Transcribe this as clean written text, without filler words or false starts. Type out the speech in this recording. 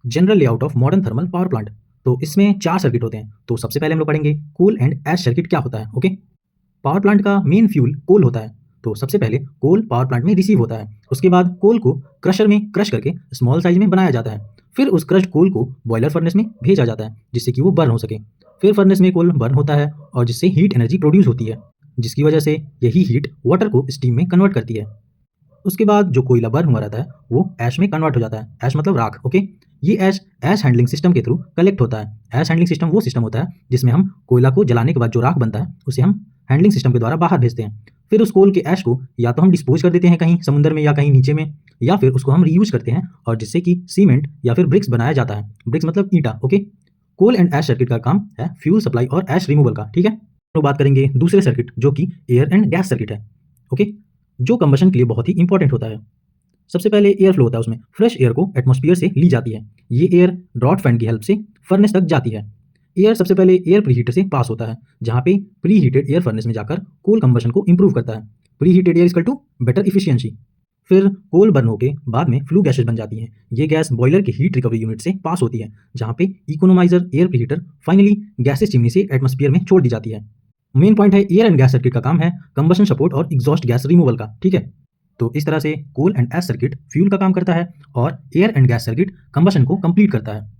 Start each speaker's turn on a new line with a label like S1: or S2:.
S1: General layout of modern thermal power plant. तो इसमें 4 circuit होते हैं। तो सबसे पहले हम लोग पढ़ेंगे कोल एंड ऐश सर्किट क्या होता है। ओके, पावर प्लांट का मेन फ्यूल कोल होता है। तो सबसे पहले कोल पावर प्लांट में रिसीव होता है। उसके बाद कोल को क्रशर में क्रश करके स्मॉल साइज में बनाया जाता है। फिर उस क्रश्ड कोल को बॉयलर फर्नेस में भेजा जाता है जिससे कि वो बर्न हो सके। फिर फर्नेस में कोल बर्न होता है और जिससे हीट एनर्जी प्रोड्यूस होती है, जिसकी वजह से यही हीट वाटर को स्टीम में कन्वर्ट करती है। उसके बाद जो कोयला बर्न हुआ रहता है वो ऐश में कन्वर्ट हो जाता है। ऐश मतलब राख। ओके, ये ऐश ऐश हैंडलिंग सिस्टम के थ्रू कलेक्ट होता है। ऐश हैंडलिंग सिस्टम वो सिस्टम होता है जिसमें हम कोयला को जलाने के बाद जो राख बनता है उसे हम हैंडलिंग सिस्टम के द्वारा बाहर भेजते हैं। फिर उस कोल के ऐश को या तो हम डिस्पोज कर देते हैं कहीं समुद्र में या कहीं नीचे में, या फिर उसको हम रीयूज करते हैं और जिससे कि सीमेंट या फिर ब्रिक्स बनाया जाता है। ब्रिक्स मतलब ईंटा। Okay, coal and ash circuit का काम है फ्यूल सप्लाई और ऐश रिमूवल का। ठीक है, तो बात करेंगे दूसरे सर्किट जो कि एयर एंड गैस सर्किट है। ओके, जो कंबशन के लिए बहुत ही इंपॉर्टेंट होता है। सबसे पहले एयर फ्लो होता है, उसमें फ्रेश एयर को एटमॉस्फेयर से ली जाती है। ये एयर ड्रॉट फैन की हेल्प से फर्नेस तक जाती है। एयर सबसे पहले एयर प्रीहीटर से पास होता है जहाँ पे प्री हीटेड एयर फर्नेस में जाकर कोल कंबशन को इंप्रूव करता है। Pre heated air equal to better efficiency. फिर कोल बर्न होके बाद में फ्लू गैसेज बन जाती हैं। ये गैस बॉयलर के हीट रिकवरी यूनिट से पास होती है जहाँ पे economiser air preheater finally gases chimney से एटमॉस्फेयर में छोड़ दी जाती है। मेन पॉइंट है एयर एंड गैस सर्किट का काम है कंबशन सपोर्ट और एग्जॉस्ट गैस रिमूवल का। ठीक है, तो इस तरह से कोल एंड ऐश सर्किट फ्यूल का काम करता है और air and gas circuit combustion को कंप्लीट करता है।